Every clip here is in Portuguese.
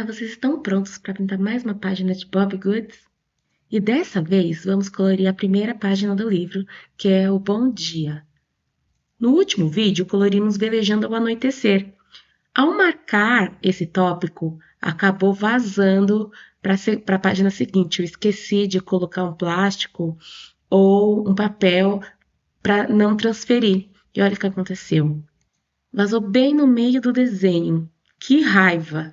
Olá, vocês estão prontos para pintar mais uma página de Bobbie Goods? E dessa vez vamos colorir a primeira página do livro, que é o Bom Dia. No último vídeo colorimos Velejando ao Anoitecer. Ao marcar esse tópico, acabou vazando para a página seguinte. Eu esqueci de colocar um plástico ou um papel para não transferir. E olha o que aconteceu. Vazou bem no meio do desenho. Que raiva!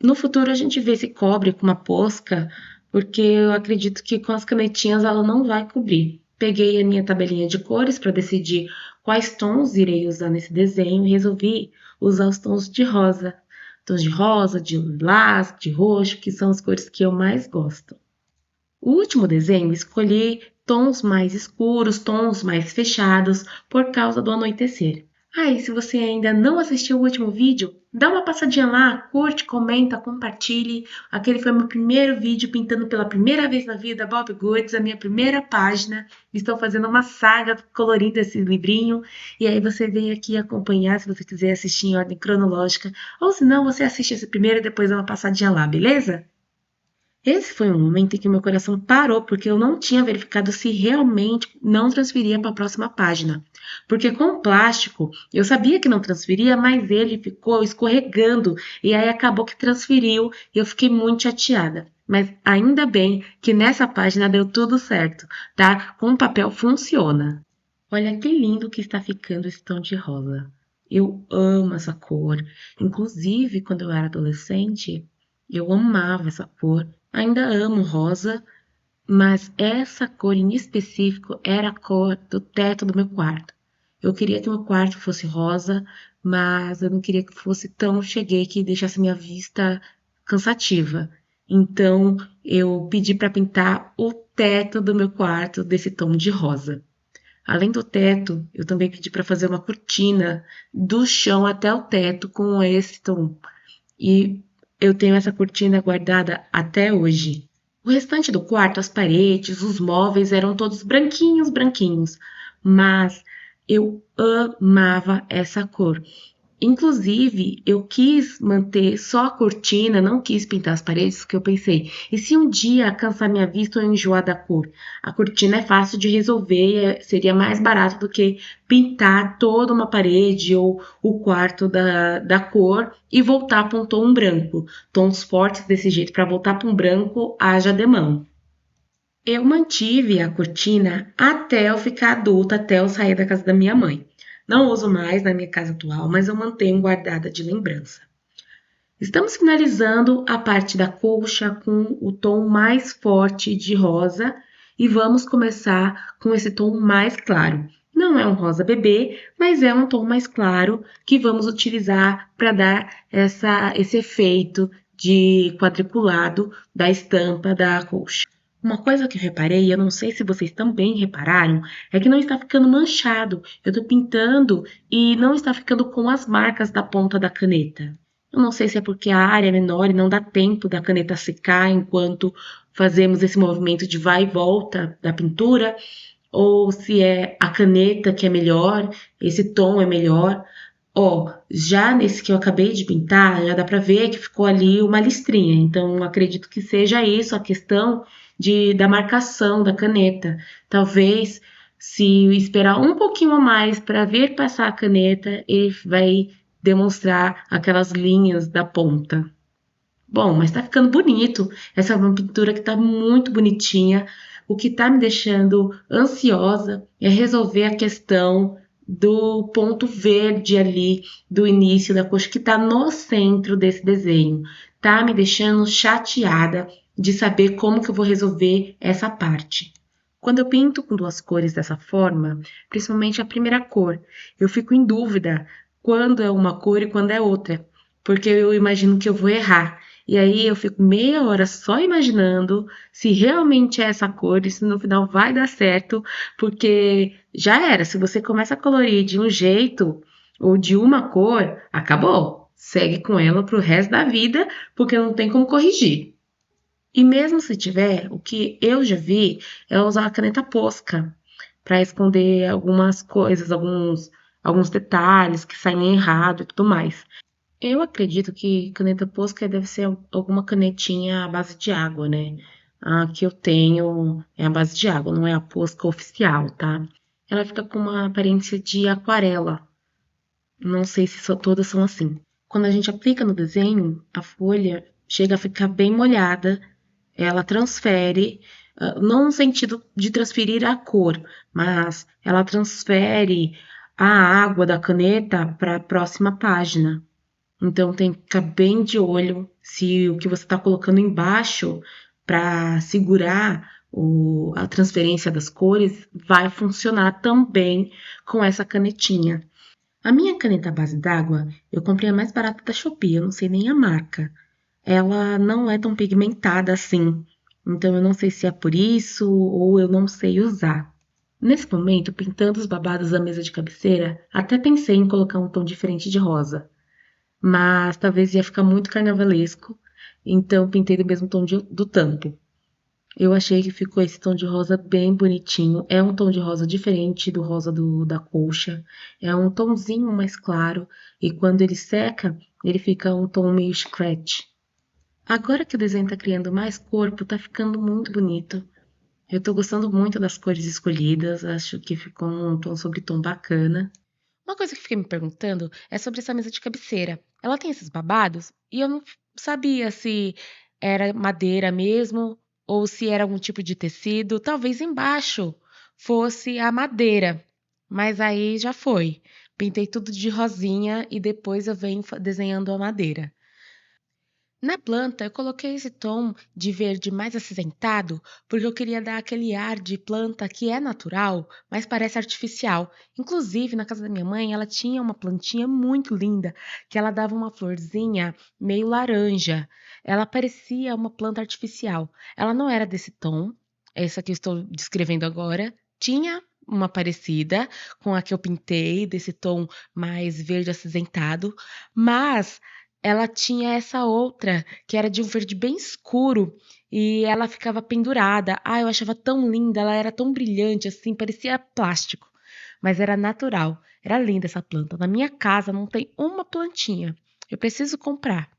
No futuro a gente vê se cobre com uma posca, porque eu acredito que com as canetinhas ela não vai cobrir. Peguei a minha tabelinha de cores para decidir quais tons irei usar nesse desenho e resolvi usar os tons de rosa. Tons de rosa, de lilás, de roxo, que são as cores que eu mais gosto. O último desenho escolhi tons mais escuros, tons mais fechados, por causa do anoitecer. E se você ainda não assistiu o último vídeo, dá uma passadinha lá, curte, comenta, compartilhe. Aquele foi meu primeiro vídeo pintando pela primeira vez na vida Bobbie Goods, a minha primeira página. Estou fazendo uma saga colorida esse livrinho. E aí você vem aqui acompanhar se você quiser assistir em ordem cronológica. Ou se não, você assiste esse primeiro e depois dá uma passadinha lá, beleza? Esse foi um momento em que meu coração parou, porque eu não tinha verificado se realmente não transferia para a próxima página. Porque com o plástico, eu sabia que não transferia, mas ele ficou escorregando e aí acabou que transferiu e eu fiquei muito chateada. Mas ainda bem que nessa página deu tudo certo, tá? Com o papel funciona. Olha que lindo que está ficando esse tom de rosa. Eu amo essa cor. Inclusive, quando eu era adolescente, eu amava essa cor. Ainda amo rosa, mas essa cor em específico era a cor do teto do meu quarto. Eu queria que meu quarto fosse rosa, mas eu não queria que fosse tão cheguei que deixasse minha vista cansativa. Então, eu pedi para pintar o teto do meu quarto desse tom de rosa. Além do teto, eu também pedi para fazer uma cortina do chão até o teto com esse tom. E eu tenho essa cortina guardada até hoje. O restante do quarto, as paredes, os móveis eram todos branquinhos, branquinhos, mas eu amava essa cor. Inclusive, eu quis manter só a cortina, não quis pintar as paredes, porque eu pensei, e se um dia cansar minha vista ou enjoar da cor? A cortina é fácil de resolver, seria mais barato do que pintar toda uma parede ou o quarto da cor e voltar para um tom branco. Tons fortes desse jeito, para voltar para um branco, haja demão. Eu mantive a cortina até eu ficar adulta, até eu sair da casa da minha mãe. Não uso mais na minha casa atual, mas eu mantenho guardada de lembrança. Estamos finalizando a parte da colcha com o tom mais forte de rosa e vamos começar com esse tom mais claro. Não é um rosa bebê, mas é um tom mais claro que vamos utilizar para dar esse efeito de quadriculado da estampa da colcha. Uma coisa que eu reparei, eu não sei se vocês também repararam, é que não está ficando manchado. Eu estou pintando e não está ficando com as marcas da ponta da caneta. Eu não sei se é porque a área é menor e não dá tempo da caneta secar enquanto fazemos esse movimento de vai e volta da pintura, ou se é a caneta que é melhor, esse tom é melhor. Já nesse que eu acabei de pintar, já dá para ver que ficou ali uma listrinha. Então, acredito que seja isso a questão da marcação da caneta. Talvez, se esperar um pouquinho a mais para ver passar a caneta, ele vai demonstrar aquelas linhas da ponta. Bom, mas tá ficando bonito. Essa é uma pintura que tá muito bonitinha. O que tá me deixando ansiosa é resolver a questão do ponto verde ali do início da coxa que tá no centro desse desenho. Tá me deixando chateada de saber como que eu vou resolver essa parte. Quando eu pinto com duas cores dessa forma, principalmente a primeira cor, eu fico em dúvida quando é uma cor e quando é outra, porque eu imagino que eu vou errar. E aí eu fico meia hora só imaginando se realmente é essa cor e se no final vai dar certo, porque já era, se você começa a colorir de um jeito ou de uma cor, acabou. Segue com ela pro resto da vida, porque não tem como corrigir. E mesmo se tiver, o que eu já vi é usar a caneta posca para esconder algumas coisas, alguns detalhes que saem errado e tudo mais. Eu acredito que caneta Posca deve ser alguma canetinha à base de água, né? A que eu tenho é a base de água, não é a Posca oficial, tá? Ela fica com uma aparência de aquarela. Não sei se todas são assim. Quando a gente aplica no desenho, a folha chega a ficar bem molhada, ela transfere, não no sentido de transferir a cor, mas ela transfere a água da caneta para a próxima página. Então tem que ficar bem de olho se o que você está colocando embaixo para segurar a transferência das cores vai funcionar também com essa canetinha. A minha caneta à base d'água eu comprei a mais barata da Shopee, eu não sei nem a marca. Ela não é tão pigmentada assim, então eu não sei se é por isso ou eu não sei usar. Nesse momento, pintando os babados da mesa de cabeceira, até pensei em colocar um tom diferente de rosa, mas talvez ia ficar muito carnavalesco, então pintei do mesmo tom do tampo. Eu achei que ficou esse tom de rosa bem bonitinho. É um tom de rosa diferente do rosa da colcha. É um tomzinho mais claro e quando ele seca, ele fica um tom meio scratch. Agora que o desenho tá criando mais corpo, tá ficando muito bonito. Eu tô gostando muito das cores escolhidas, acho que ficou um tom sobre tom bacana. Uma coisa que fiquei me perguntando é sobre essa mesa de cabeceira. Ela tem esses babados e eu não sabia se era madeira mesmo ou se era algum tipo de tecido. Talvez embaixo fosse a madeira, mas aí já foi. Pintei tudo de rosinha e depois eu venho desenhando a madeira. Na planta, eu coloquei esse tom de verde mais acinzentado porque eu queria dar aquele ar de planta que é natural, mas parece artificial. Inclusive, na casa da minha mãe, ela tinha uma plantinha muito linda que ela dava uma florzinha meio laranja. Ela parecia uma planta artificial. Ela não era desse tom, essa que eu estou descrevendo agora. Tinha uma parecida com a que eu pintei, desse tom mais verde acinzentado, mas ela tinha essa outra, que era de um verde bem escuro, e ela ficava pendurada. Ah, eu achava tão linda, ela era tão brilhante assim, parecia plástico, mas era natural. Era linda essa planta. Na minha casa não tem uma plantinha. Eu preciso comprar.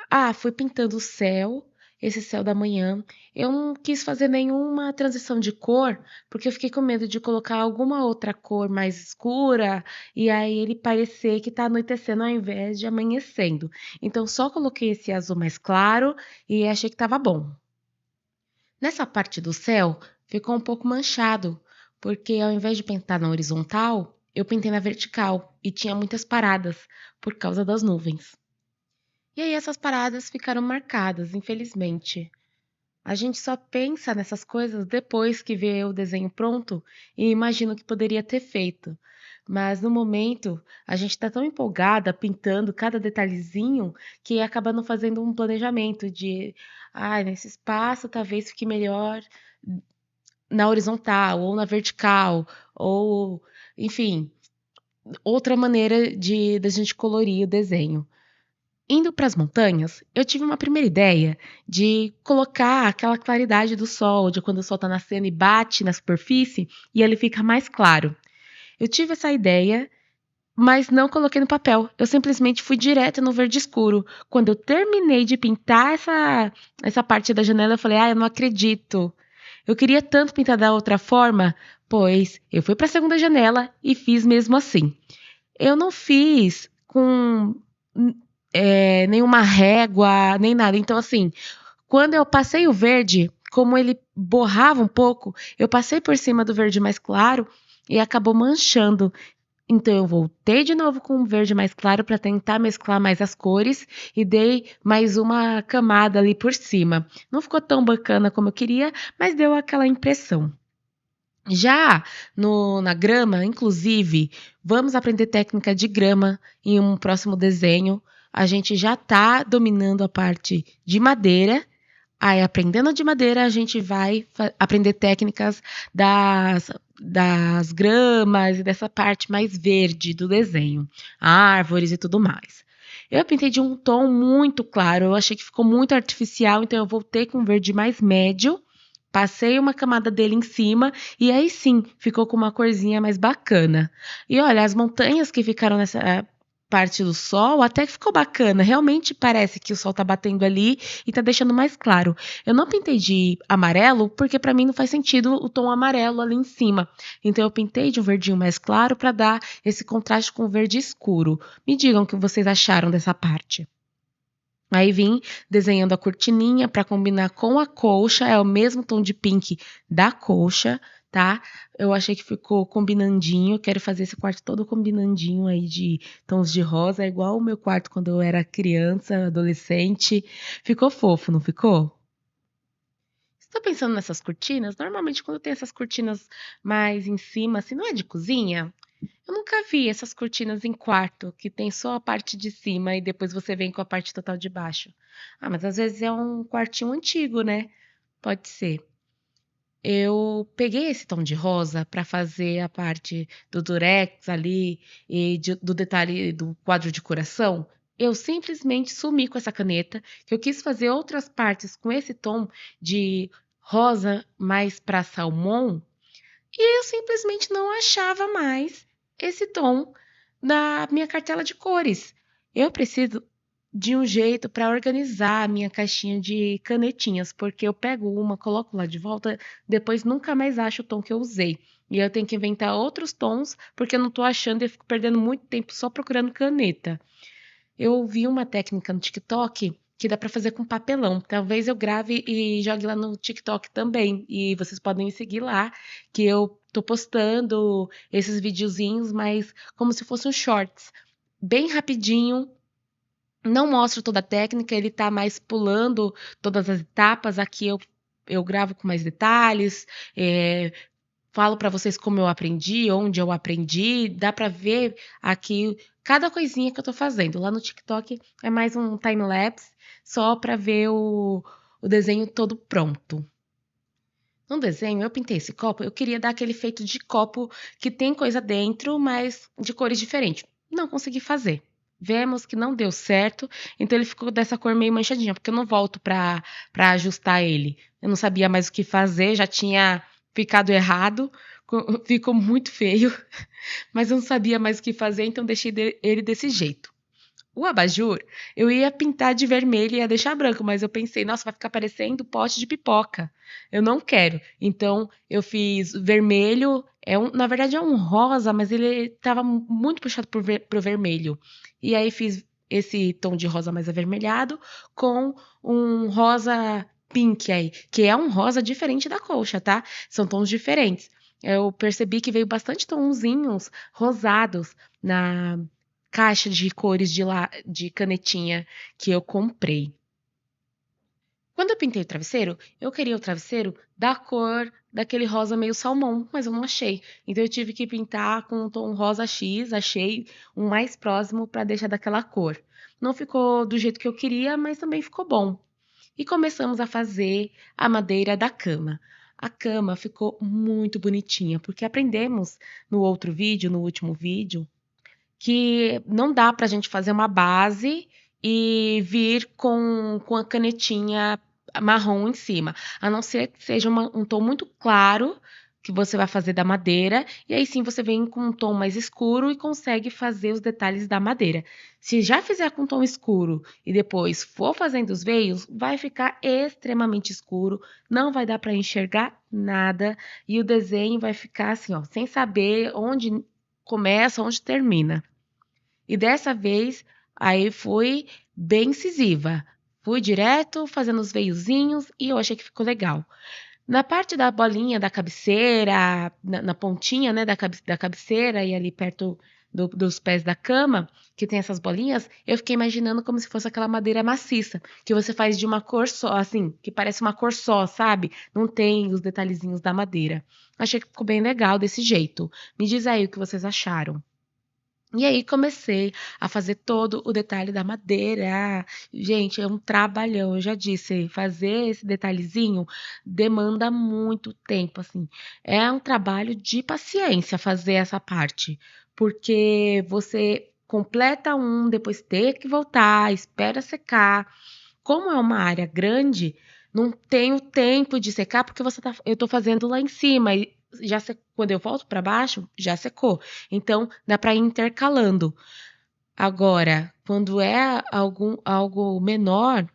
Ah, fui pintando o céu, esse céu da manhã. Eu não quis fazer nenhuma transição de cor, porque eu fiquei com medo de colocar alguma outra cor mais escura e aí ele parecer que tá anoitecendo ao invés de amanhecendo. Então só coloquei esse azul mais claro e achei que tava bom. Nessa parte do céu ficou um pouco manchado, porque ao invés de pintar na horizontal, eu pintei na vertical e tinha muitas paradas por causa das nuvens. E aí essas paradas ficaram marcadas, infelizmente. A gente só pensa nessas coisas depois que vê o desenho pronto e imagina o que poderia ter feito. Mas no momento, a gente está tão empolgada pintando cada detalhezinho que acaba não fazendo um planejamento de, nesse espaço talvez fique melhor na horizontal ou na vertical, ou, enfim, outra maneira de da gente colorir o desenho. Indo para as montanhas, eu tive uma primeira ideia de colocar aquela claridade do sol, de quando o sol está nascendo e bate na superfície e ele fica mais claro. Eu tive essa ideia, mas não coloquei no papel. Eu simplesmente fui direto no verde escuro. Quando eu terminei de pintar essa parte da janela, eu falei: eu não acredito. Eu queria tanto pintar da outra forma, pois eu fui para a segunda janela e fiz mesmo assim. Eu não fiz com nenhuma régua, nem nada. Então, assim, quando eu passei o verde, como ele borrava um pouco, eu passei por cima do verde mais claro e acabou manchando. Então, eu voltei de novo com o verde mais claro para tentar mesclar mais as cores e dei mais uma camada ali por cima. Não ficou tão bacana como eu queria, mas deu aquela impressão. Já na grama, inclusive, vamos aprender técnica de grama em um próximo desenho. A gente já está dominando a parte de madeira. Aí, aprendendo de madeira, a gente vai aprender técnicas das gramas e dessa parte mais verde do desenho, árvores e tudo mais. Eu pintei de um tom muito claro, eu achei que ficou muito artificial, então eu voltei com um verde mais médio. Passei uma camada dele em cima e aí sim ficou com uma corzinha mais bacana. E olha, as montanhas que ficaram parte do sol, até que ficou bacana. Realmente parece que o sol tá batendo ali e tá deixando mais claro. Eu não pintei de amarelo porque para mim não faz sentido o tom amarelo ali em cima. Então eu pintei de um verdinho mais claro para dar esse contraste com o verde escuro. Me digam o que vocês acharam dessa parte. Aí vim desenhando a cortininha para combinar com a colcha, é o mesmo tom de pink da colcha, tá? Eu achei que ficou combinandinho, quero fazer esse quarto todo combinandinho aí de tons de rosa, é igual o meu quarto quando eu era criança, adolescente. Ficou fofo, não ficou? Estou pensando nessas cortinas, normalmente quando tem essas cortinas mais em cima, assim, não é de cozinha? Eu nunca vi essas cortinas em quarto, que tem só a parte de cima e depois você vem com a parte total de baixo. Ah, mas às vezes é um quartinho antigo, né? Pode ser. Eu peguei esse tom de rosa para fazer a parte do durex ali e do detalhe do quadro de coração. Eu simplesmente sumi com essa caneta, que eu quis fazer outras partes com esse tom de rosa mais para salmão, e eu simplesmente não achava mais esse tom na minha cartela de cores. Eu preciso de um jeito para organizar a minha caixinha de canetinhas, porque eu pego uma, coloco lá de volta, depois nunca mais acho o tom que eu usei. E eu tenho que inventar outros tons, porque eu não estou achando e eu fico perdendo muito tempo só procurando caneta. Eu vi uma técnica no TikTok que dá para fazer com papelão. Talvez eu grave e jogue lá no TikTok também. E vocês podem me seguir lá, que eu tô postando esses videozinhos, mas como se fossem shorts, bem rapidinho. Não mostro toda a técnica, ele tá mais pulando todas as etapas. Aqui eu gravo com mais detalhes, falo para vocês como eu aprendi, onde eu aprendi, dá para ver aqui cada coisinha que eu tô fazendo. Lá no TikTok é mais um time-lapse, só para ver o desenho todo pronto. No desenho, eu pintei esse copo, eu queria dar aquele efeito de copo que tem coisa dentro, mas de cores diferentes. Não consegui fazer. Vemos que não deu certo, então ele ficou dessa cor meio manchadinha, porque eu não volto para ajustar ele. Eu não sabia mais o que fazer, já tinha ficado errado, ficou muito feio, mas eu não sabia mais o que fazer, então deixei ele desse jeito. O abajur, eu ia pintar de vermelho e ia deixar branco, mas eu pensei, nossa, vai ficar parecendo pote de pipoca. Eu não quero. Então, eu fiz vermelho, na verdade é um rosa, mas ele estava muito puxado pro vermelho. E aí fiz esse tom de rosa mais avermelhado com um rosa pink aí, que é um rosa diferente da colcha, tá? São tons diferentes. Eu percebi que veio bastante tonzinhos rosados na caixa de cores de canetinha que eu comprei. Quando eu pintei o travesseiro, eu queria o travesseiro da cor daquele rosa meio salmão, mas eu não achei. Então eu tive que pintar com um tom rosa X, achei um mais próximo para deixar daquela cor. Não ficou do jeito que eu queria, mas também ficou bom. E começamos a fazer a madeira da cama. A cama ficou muito bonitinha, porque aprendemos no outro vídeo, no último vídeo, que não dá para a gente fazer uma base e vir com a canetinha marrom em cima, a não ser que seja um tom muito claro que você vai fazer da madeira, e aí sim você vem com um tom mais escuro e consegue fazer os detalhes da madeira. Se já fizer com tom escuro e depois for fazendo os veios, vai ficar extremamente escuro, não vai dar para enxergar nada e o desenho vai ficar assim, ó, sem saber onde começa, onde termina. E dessa vez, aí fui bem incisiva. Fui direto, fazendo os veiozinhos e eu achei que ficou legal. Na parte da bolinha da cabeceira, na pontinha, né, da cabeceira e ali perto dos pés da cama, que tem essas bolinhas, eu fiquei imaginando como se fosse aquela madeira maciça, que você faz de uma cor só, assim, que parece uma cor só, sabe? Não tem os detalhezinhos da madeira. Achei que ficou bem legal desse jeito. Me diz aí o que vocês acharam. E aí comecei a fazer todo o detalhe da madeira. Gente, é um trabalhão, eu já disse, fazer esse detalhezinho demanda muito tempo, assim. É um trabalho de paciência fazer essa parte, porque você completa um, depois tem que voltar, espera secar. Como é uma área grande, não tenho tempo de secar porque eu estou fazendo lá em cima e quando eu volto para baixo, já secou. Então dá para ir intercalando. Agora, quando é algo menor,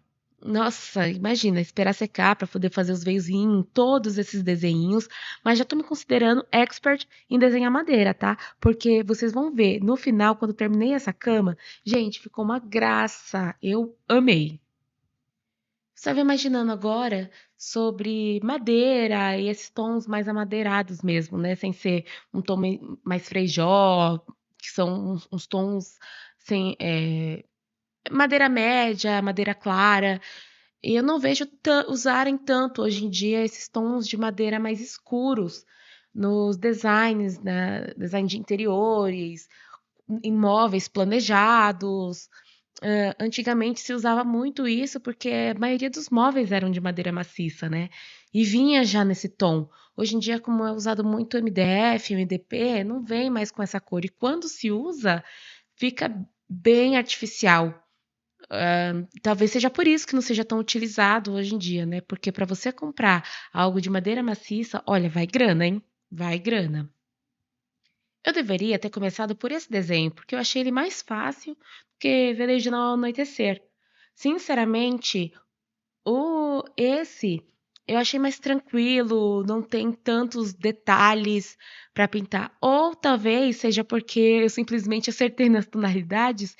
nossa, imagina, esperar secar para poder fazer os veiozinhos, todos esses desenhinhos, mas já tô me considerando expert em desenhar madeira, tá? Porque vocês vão ver, no final, quando eu terminei essa cama, gente, ficou uma graça. Eu amei. Estava imaginando agora sobre madeira e esses tons mais amadeirados mesmo, né? Sem ser um tom mais frejó, que são uns tons sem, madeira média, madeira clara. E eu não vejo usarem tanto hoje em dia esses tons de madeira mais escuros nos designs, né? Design de interiores, imóveis planejados. Antigamente se usava muito isso porque a maioria dos móveis eram de madeira maciça, né? E vinha já nesse tom. Hoje em dia, como é usado muito MDF, MDP, não vem mais com essa cor. E quando se usa, fica bem artificial. Talvez seja por isso que não seja tão utilizado hoje em dia, né? Porque para você comprar algo de madeira maciça, olha, vai grana, hein? Vai grana. Eu deveria ter começado por esse desenho, porque eu achei ele mais fácil do que Velejo ao Anoitecer. Sinceramente, esse eu achei mais tranquilo, não tem tantos detalhes para pintar. Ou talvez seja porque eu simplesmente acertei nas tonalidades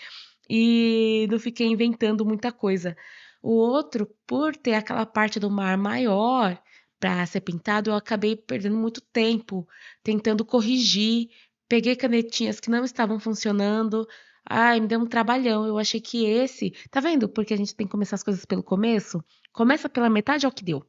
e não fiquei inventando muita coisa. O outro, por ter aquela parte do mar maior para ser pintado, eu acabei perdendo muito tempo tentando corrigir. Peguei canetinhas que não estavam funcionando. Ai, me deu um trabalhão. Eu achei que esse. Tá vendo? Porque a gente tem que começar as coisas pelo começo. Começa pela metade ao que deu.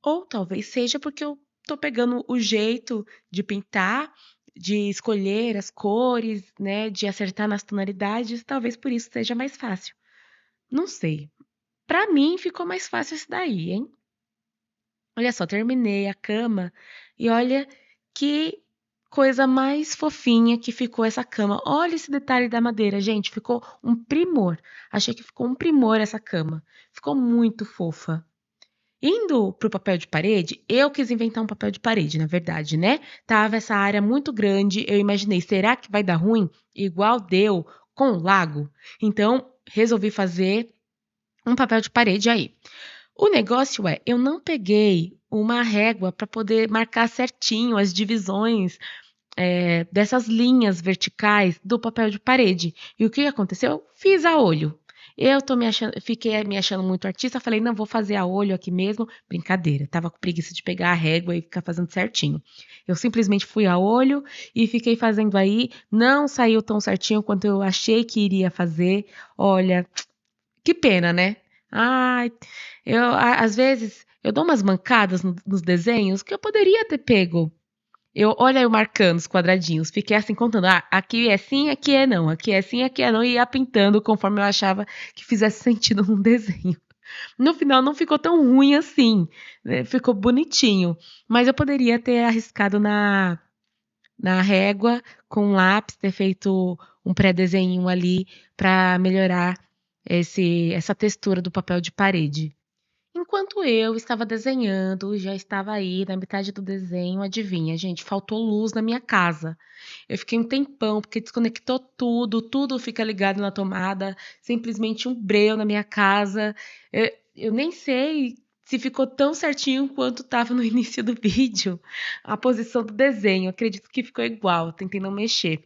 Ou talvez seja porque eu tô pegando o jeito de pintar, de escolher as cores, né, de acertar nas tonalidades, talvez por isso seja mais fácil. Não sei. Pra mim ficou mais fácil esse daí, hein? Olha só, terminei a cama e olha que coisa mais fofinha que ficou essa cama. Olha esse detalhe da madeira, gente, ficou um primor. Achei que ficou um primor essa cama. Ficou muito fofa. Indo para o papel de parede, eu quis inventar um papel de parede, na verdade, né? Tava essa área muito grande, eu imaginei, será que vai dar ruim? Igual deu com o lago. Então, resolvi fazer um papel de parede aí. O negócio é, eu não peguei uma régua para poder marcar certinho as divisões dessas linhas verticais do papel de parede. E o que aconteceu? Eu fiz a olho. Eu tô fiquei me achando muito artista, falei, não, vou fazer a olho aqui mesmo. Brincadeira, tava com preguiça de pegar a régua e ficar fazendo certinho. Eu simplesmente fui a olho e fiquei fazendo aí, não saiu tão certinho quanto eu achei que iria fazer. Olha, que pena, né? Ai, às vezes eu dou umas mancadas nos desenhos que eu poderia ter pego. Olha eu marcando os quadradinhos, fiquei assim contando, aqui é sim, aqui é não, aqui é sim, aqui é não, e ia pintando conforme eu achava que fizesse sentido num desenho. No final não ficou tão ruim assim, né? Ficou bonitinho, mas eu poderia ter arriscado na régua com um lápis, ter feito um pré-desenho ali para melhorar essa textura do papel de parede. Enquanto eu estava desenhando, já estava aí na metade do desenho, adivinha, gente, faltou luz na minha casa. Eu fiquei um tempão, porque desconectou tudo, tudo fica ligado na tomada, simplesmente um breu na minha casa. Eu nem sei se ficou tão certinho quanto estava no início do vídeo, a posição do desenho. Acredito que ficou igual, tentei não mexer.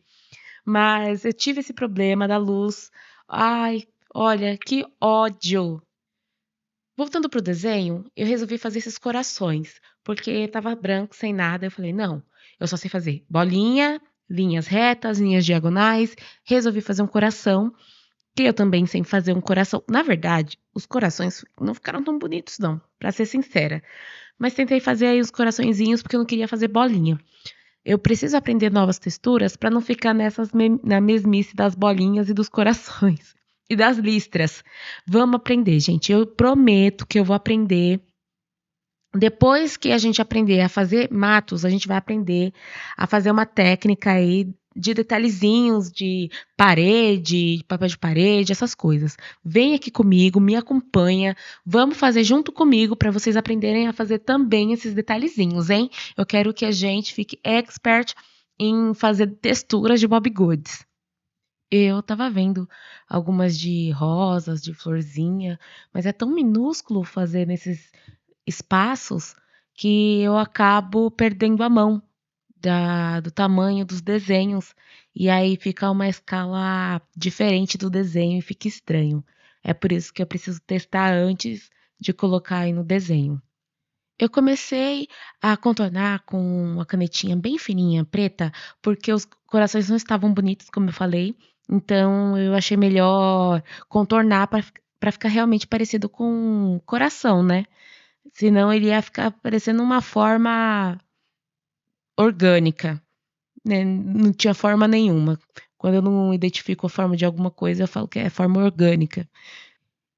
Mas eu tive esse problema da luz. Ai, olha, que ódio! Voltando pro desenho, eu resolvi fazer esses corações, porque estava branco, sem nada. Eu falei, não, eu só sei fazer bolinha, linhas retas, linhas diagonais. Resolvi fazer um coração, que eu também sei fazer um coração. Na verdade, os corações não ficaram tão bonitos, não, pra ser sincera. Mas tentei fazer aí os coraçõezinhos porque eu não queria fazer bolinha. Eu preciso aprender novas texturas para não ficar na mesmice das bolinhas e dos corações. E das listras. Vamos aprender, gente. Eu prometo que eu vou aprender. Depois que a gente aprender a fazer matos, a gente vai aprender a fazer uma técnica aí de detalhezinhos de parede, de papel de parede, essas coisas. Vem aqui comigo, me acompanha, vamos fazer junto comigo para vocês aprenderem a fazer também esses detalhezinhos, hein? Eu quero que a gente fique expert em fazer texturas de Bobbie Goods. Eu tava vendo algumas de rosas, de florzinha, mas é tão minúsculo fazer nesses espaços que eu acabo perdendo a mão do tamanho dos desenhos. E aí fica uma escala diferente do desenho e fica estranho. É por isso que eu preciso testar antes de colocar aí no desenho. Eu comecei a contornar com uma canetinha bem fininha, preta, porque os corações não estavam bonitos, como eu falei. Então eu achei melhor contornar para ficar realmente parecido com um coração, né? Senão ele ia ficar parecendo uma forma orgânica, né? Não tinha forma nenhuma. Quando eu não identifico a forma de alguma coisa, eu falo que é forma orgânica.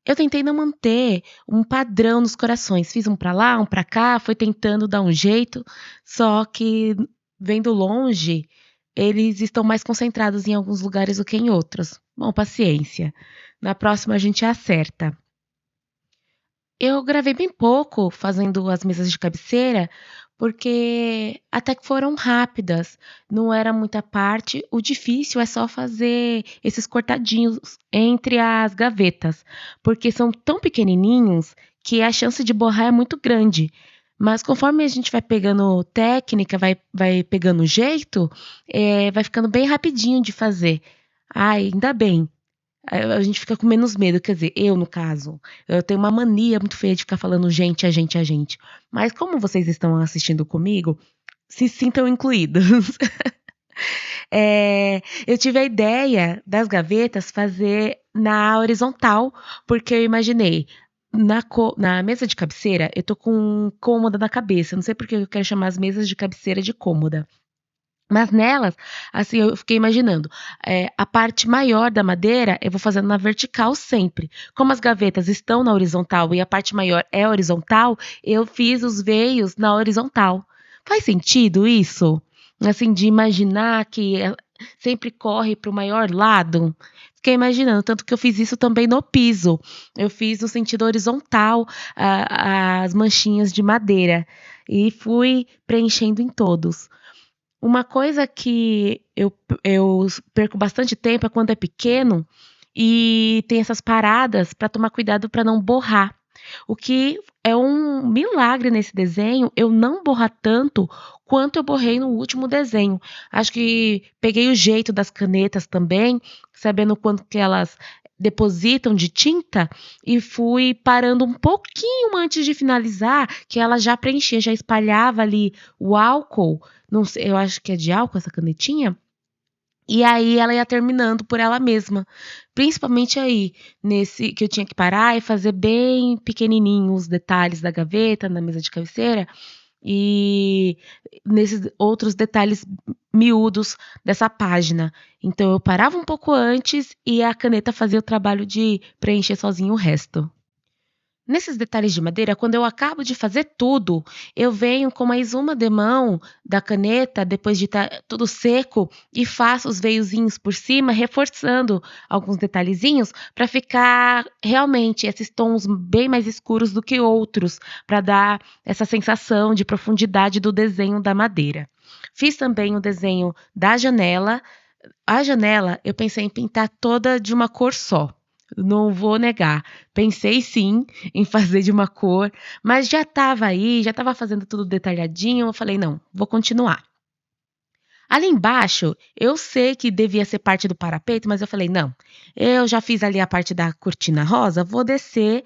Eu tentei não manter um padrão nos corações. Fiz um pra lá, um pra cá, foi tentando dar um jeito, só que vendo longe, eles estão mais concentrados em alguns lugares do que em outros. Bom, paciência. Na próxima a gente acerta. Eu gravei bem pouco fazendo as mesas de cabeceira, porque até que foram rápidas, não era muita parte. O difícil é só fazer esses cortadinhos entre as gavetas, porque são tão pequenininhos que a chance de borrar é muito grande. Mas conforme a gente vai pegando técnica, vai pegando jeito, vai ficando bem rapidinho de fazer. Ai, ainda bem. A gente fica com menos medo, quer dizer, eu no caso, eu tenho uma mania muito feia de ficar falando gente, a gente, a gente. Mas como vocês estão assistindo comigo, se sintam incluídos. Eu tive a ideia das gavetas fazer na horizontal, porque eu imaginei, na mesa de cabeceira, eu tô com cômoda na cabeça, não sei porque eu quero chamar as mesas de cabeceira de cômoda. Mas nelas, assim, eu fiquei imaginando, a parte maior da madeira eu vou fazendo na vertical sempre. Como as gavetas estão na horizontal e a parte maior é horizontal, eu fiz os veios na horizontal. Faz sentido isso? Assim, de imaginar que sempre corre para o maior lado? Fiquei imaginando, tanto que eu fiz isso também no piso. Eu fiz no sentido horizontal as manchinhas de madeira e fui preenchendo em todos. Uma coisa que eu perco bastante tempo é quando é pequeno e tem essas paradas para tomar cuidado para não borrar. O que é um milagre nesse desenho, eu não borrar tanto quanto eu borrei no último desenho. Acho que peguei o jeito das canetas também, sabendo quanto que elas depositam de tinta e fui parando um pouquinho antes de finalizar, que ela já preenchia, já espalhava ali o álcool, não sei, eu acho que é de álcool essa canetinha, e aí ela ia terminando por ela mesma. Principalmente aí, nesse que eu tinha que parar e fazer bem pequenininho os detalhes da gaveta, na mesa de cabeceira, e nesses outros detalhes miúdos dessa página. Então eu parava um pouco antes e a caneta fazia o trabalho de preencher sozinho o resto. Nesses detalhes de madeira, quando eu acabo de fazer tudo, eu venho com mais uma demão da caneta, depois de estar tudo seco, e faço os veiozinhos por cima, reforçando alguns detalhezinhos para ficar realmente esses tons bem mais escuros do que outros, para dar essa sensação de profundidade do desenho da madeira. Fiz também o desenho da janela. A janela eu pensei em pintar toda de uma cor só. Não vou negar. Pensei sim em fazer de uma cor, mas já estava aí, já estava fazendo tudo detalhadinho. Eu falei, não, vou continuar. Ali embaixo, eu sei que devia ser parte do parapeito, mas eu falei, não, eu já fiz ali a parte da cortina rosa, vou descer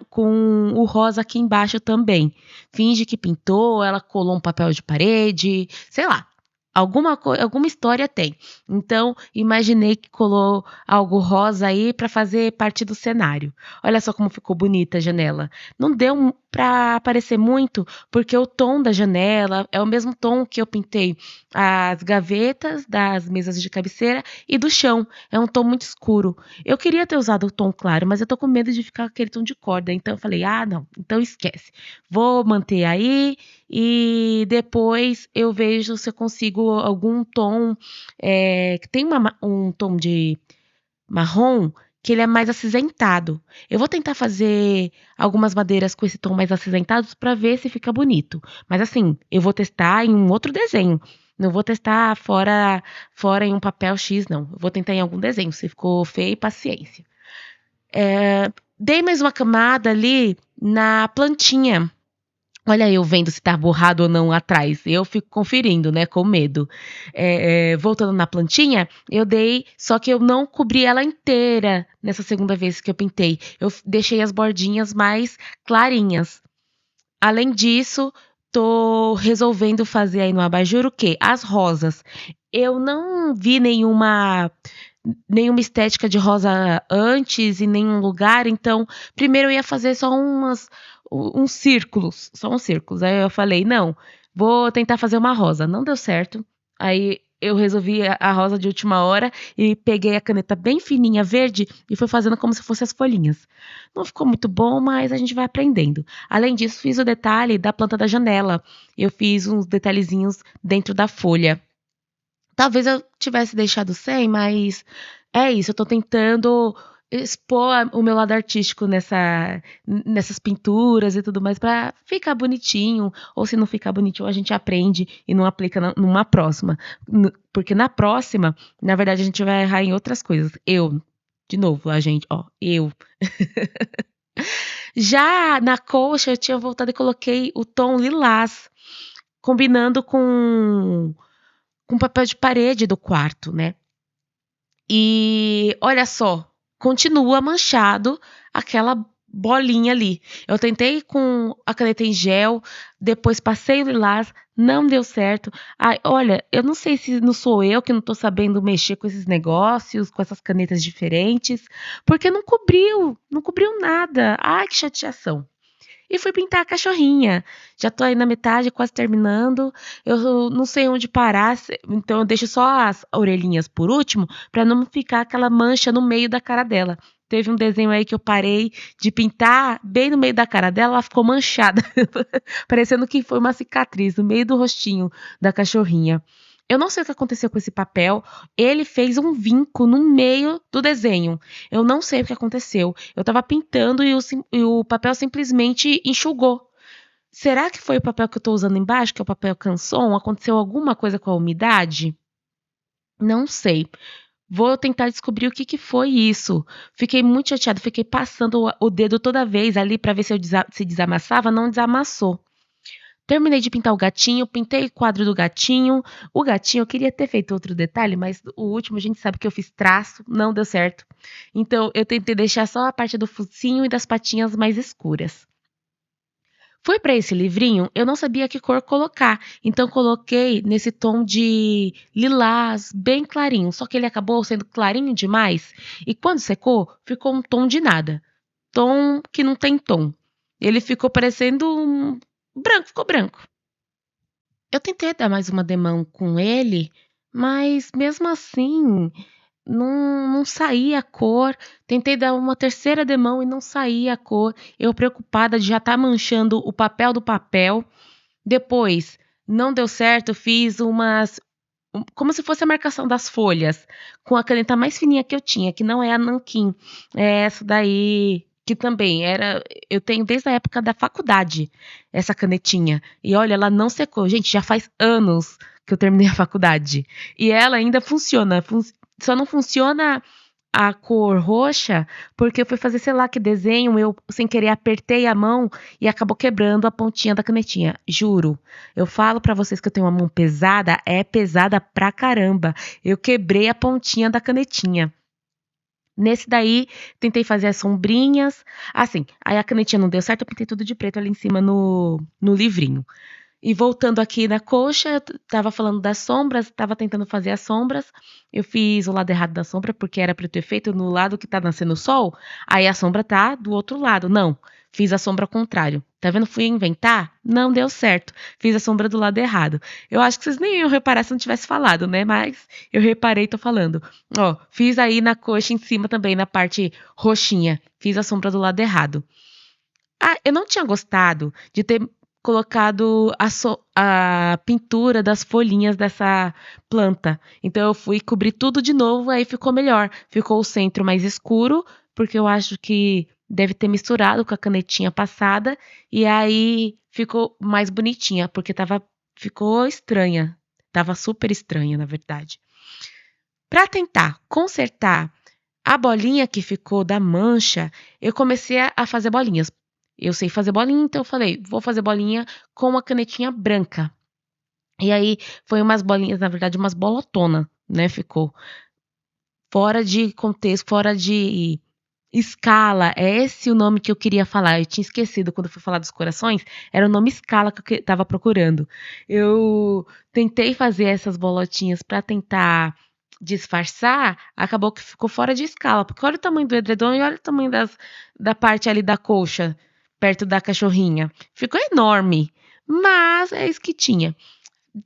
com o rosa aqui embaixo também. Finge que pintou, ela colou um papel de parede, sei lá. Alguma história tem. Então, imaginei que colou algo rosa aí para fazer parte do cenário. Olha só como ficou bonita a janela. Não deu para aparecer muito, porque o tom da janela é o mesmo tom que eu pintei as gavetas das mesas de cabeceira e do chão. É um tom muito escuro. Eu queria ter usado o tom claro, mas eu tô com medo de ficar aquele tom de corda. Então eu falei, ah, não, então esquece. Vou manter aí e depois eu vejo se eu consigo algum tom que tem um tom de marrom que ele é mais acinzentado. Eu vou tentar fazer algumas madeiras com esse tom mais acinzentado para ver se fica bonito. Mas assim, eu vou testar em um outro desenho. Não vou testar fora em um papel X, não. Eu vou tentar em algum desenho. Se ficou feio, paciência. Dei mais uma camada ali na plantinha. Olha eu vendo se tá borrado ou não atrás. Eu fico conferindo, né, com medo. Voltando na plantinha, eu dei, só que eu não cobri ela inteira nessa segunda vez que eu pintei. Eu deixei as bordinhas mais clarinhas. Além disso, tô resolvendo fazer aí no abajur o quê? As rosas. Eu não vi nenhuma estética de rosa antes em nenhum lugar, então primeiro eu ia fazer só uns círculos, só uns círculos. Aí eu falei, não, vou tentar fazer uma rosa. Não deu certo. Aí eu resolvi a rosa de última hora e peguei a caneta bem fininha verde e fui fazendo como se fossem as folhinhas. Não ficou muito bom, mas a gente vai aprendendo. Além disso, fiz o detalhe da planta da janela. Eu fiz uns detalhezinhos dentro da folha. Talvez eu tivesse deixado sem, mas é isso, eu tô tentando expor o meu lado artístico nessas pinturas e tudo mais pra ficar bonitinho, ou se não ficar bonitinho, a gente aprende e não aplica numa próxima. Porque na próxima, na verdade, a gente vai errar em outras coisas. De novo, a gente, ó, eu. Já na coxa, eu tinha voltado e coloquei o tom lilás, combinando com papel de parede do quarto, né? E olha só, continua manchado aquela bolinha ali. Eu tentei com a caneta em gel, depois passei o lilás, não deu certo. Ai, olha, eu não sei se não sou eu que não tô sabendo mexer com esses negócios, com essas canetas diferentes, porque não cobriu nada. Ai, que chateação. E fui pintar a cachorrinha. Já tô aí na metade, quase terminando. Eu não sei onde parar, então eu deixo só as orelhinhas por último, pra não ficar aquela mancha no meio da cara dela. Teve um desenho aí que eu parei de pintar bem no meio da cara dela, ela ficou manchada, parecendo que foi uma cicatriz no meio do rostinho da cachorrinha. Eu não sei o que aconteceu com esse papel. Ele fez um vinco no meio do desenho. Eu não sei o que aconteceu. Eu tava pintando e o papel simplesmente enxugou. Será que foi o papel que eu tô usando embaixo, que é o papel canson? Aconteceu alguma coisa com a umidade? Não sei. Vou tentar descobrir o que que foi isso. Fiquei muito chateada, fiquei passando o dedo toda vez ali para ver se desamassava, não desamassou. Terminei de pintar o gatinho, pintei o quadro do gatinho. O gatinho, eu queria ter feito outro detalhe, mas o último a gente sabe que eu fiz traço, não deu certo. Então eu tentei deixar só a parte do focinho e das patinhas mais escuras. Fui para esse livrinho, eu não sabia que cor colocar, então coloquei nesse tom de lilás, bem clarinho, só que ele acabou sendo clarinho demais e quando secou, ficou um tom de nada. Tom que não tem tom. Ele ficou parecendo branco, ficou branco. Eu tentei dar mais uma demão com ele, mas mesmo assim não saía a cor. Tentei dar uma terceira demão e não saía a cor. Eu preocupada de já estar manchando o papel do papel. Depois, não deu certo, fiz como se fosse a marcação das folhas, com a caneta mais fininha que eu tinha, que não é a nanquim. É essa daí, que também era. Eu tenho desde a época da faculdade essa canetinha. E olha, ela não secou. Gente, já faz anos que eu terminei a faculdade. E ela ainda funciona. Só não funciona a cor roxa, porque eu fui fazer, sei lá, que desenho, eu sem querer apertei a mão e acabou quebrando a pontinha da canetinha. Juro. Eu falo pra vocês que eu tenho uma mão pesada, é pesada pra caramba. Eu quebrei a pontinha da canetinha. Nesse daí, tentei fazer as sombrinhas. Assim, aí a canetinha não deu certo, eu pintei tudo de preto ali em cima no livrinho. E voltando aqui na coxa, eu tava falando das sombras, tava tentando fazer as sombras. Eu fiz o lado errado da sombra, porque era pra eu ter feito no lado que tá nascendo o sol. Aí a sombra tá do outro lado. Não, fiz a sombra ao contrário. Tá vendo? Fui inventar? Não deu certo. Fiz a sombra do lado errado. Eu acho que vocês nem iam reparar se eu não tivesse falado, né? Mas eu reparei e tô falando. Ó, fiz aí na coxa em cima também, na parte roxinha. Fiz a sombra do lado errado. Ah, eu não tinha gostado de ter colocado a pintura das folhinhas dessa planta. Então eu fui cobrir tudo de novo, aí ficou melhor. Ficou o centro mais escuro, porque eu acho que deve ter misturado com a canetinha passada, e aí ficou mais bonitinha, porque ficou estranha. Tava super estranha, na verdade. Para tentar consertar a bolinha que ficou da mancha, eu comecei a fazer bolinhas. Eu sei fazer bolinha, então eu falei, vou fazer bolinha com uma canetinha branca. E aí foi umas bolinhas, na verdade, umas bolotona, né? Ficou fora de contexto, fora de escala. É esse o nome que eu queria falar. Eu tinha esquecido quando eu fui falar dos corações, era o nome escala que eu estava procurando. Eu tentei fazer essas bolotinhas para tentar disfarçar, acabou que ficou fora de escala, porque olha o tamanho do edredom e olha o tamanho da parte ali da colcha, perto da cachorrinha. Ficou enorme, mas é isso que tinha.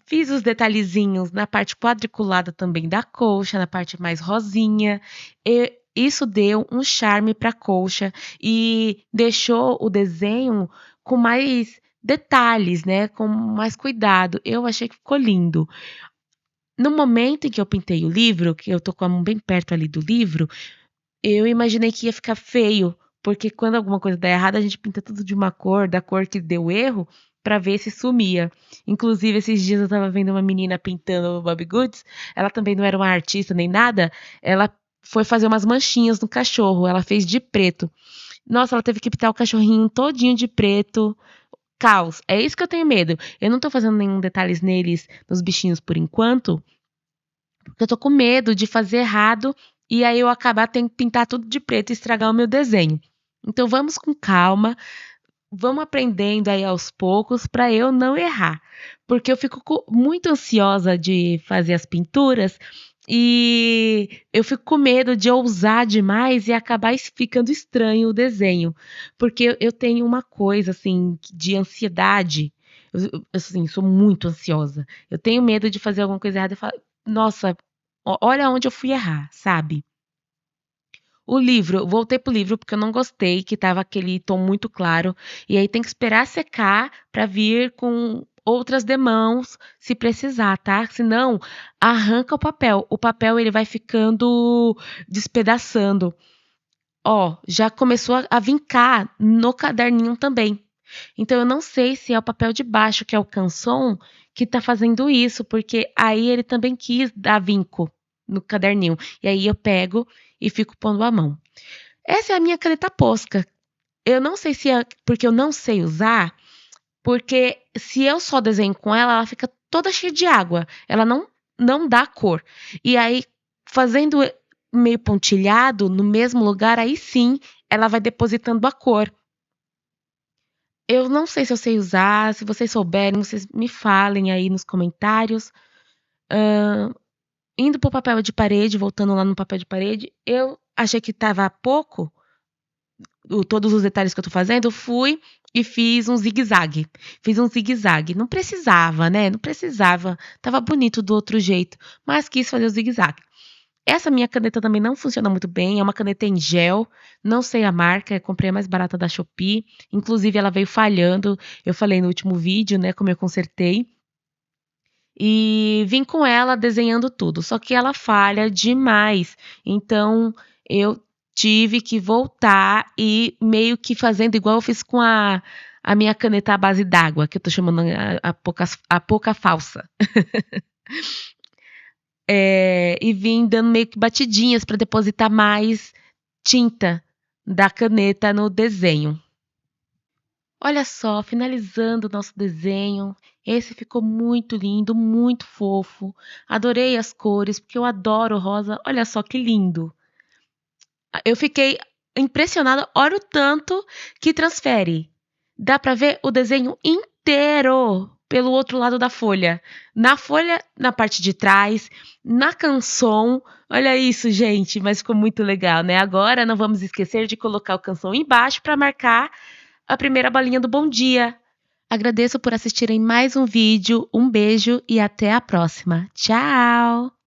Fiz os detalhezinhos na parte quadriculada também da colcha, na parte mais rosinha. E isso deu um charme para a colcha e deixou o desenho com mais detalhes, né? Com mais cuidado. Eu achei que ficou lindo. No momento em que eu pintei o livro, que eu tô com a mão bem perto ali do livro, eu imaginei que ia ficar feio, porque quando alguma coisa dá errado, a gente pinta tudo de uma cor, da cor que deu erro, pra ver se sumia. Inclusive, esses dias eu tava vendo uma menina pintando o Bobbie Goods, ela também não era uma artista nem nada, ela foi fazer umas manchinhas no cachorro, ela fez de preto. Nossa, ela teve que pintar o cachorrinho todinho de preto. Caos. É isso que eu tenho medo. Eu não tô fazendo nenhum detalhes neles, nos bichinhos por enquanto, porque eu tô com medo de fazer errado e aí eu acabar tendo que pintar tudo de preto e estragar o meu desenho. Então vamos com calma, vamos aprendendo aí aos poucos para eu não errar, porque eu fico muito ansiosa de fazer as pinturas e eu fico com medo de ousar demais e acabar ficando estranho o desenho, porque eu tenho uma coisa assim de ansiedade. Assim, sou muito ansiosa. Eu tenho medo de fazer alguma coisa errada e falar, nossa, olha onde eu fui errar, sabe? O livro, eu voltei pro livro porque eu não gostei, que tava aquele tom muito claro, e aí tem que esperar secar para vir com outras demãos, se precisar, tá? Senão, arranca o papel. O papel ele vai ficando despedaçando. Ó, já começou a vincar no caderninho também. Então eu não sei se é o papel de baixo, que é o canson, que tá fazendo isso, porque aí ele também quis dar vinco no caderninho. E aí eu pego e fico pondo a mão. Essa é a minha caneta Posca. Eu não sei se é porque eu não sei usar, porque se eu só desenho com ela, ela fica toda cheia de água. Ela não dá cor. E aí, fazendo meio pontilhado no mesmo lugar, aí sim ela vai depositando a cor. Eu não sei se eu sei usar, se vocês souberem, vocês me falem aí nos comentários. Indo pro papel de parede, voltando lá no papel de parede, eu achei que estava pouco, todos os detalhes que eu tô fazendo, fui e fiz um zigue-zague. Fiz um zigue-zague. Não precisava, né? Não precisava. Tava bonito do outro jeito, mas quis fazer o zigue-zague. Essa minha caneta também não funciona muito bem, é uma caneta em gel, não sei a marca, eu comprei a mais barata da Shopee, inclusive ela veio falhando, eu falei no último vídeo, né, como eu consertei, e vim com ela desenhando tudo, só que ela falha demais, então eu tive que voltar e meio que fazendo igual eu fiz com a minha caneta à base d'água, que eu tô chamando a pouca falsa. E vim dando meio que batidinhas para depositar mais tinta da caneta no desenho. Olha só, finalizando o nosso desenho. Esse ficou muito lindo, muito fofo. Adorei as cores, porque eu adoro rosa. Olha só que lindo. Eu fiquei impressionada. Olha o tanto que transfere. Dá para ver o desenho inteiro pelo outro lado da folha. Na folha, na parte de trás, na canção. Olha isso, gente, mas ficou muito legal, né? Agora não vamos esquecer de colocar o canção embaixo para marcar a primeira bolinha do bom dia. Agradeço por assistirem mais um vídeo. Um beijo e até a próxima. Tchau!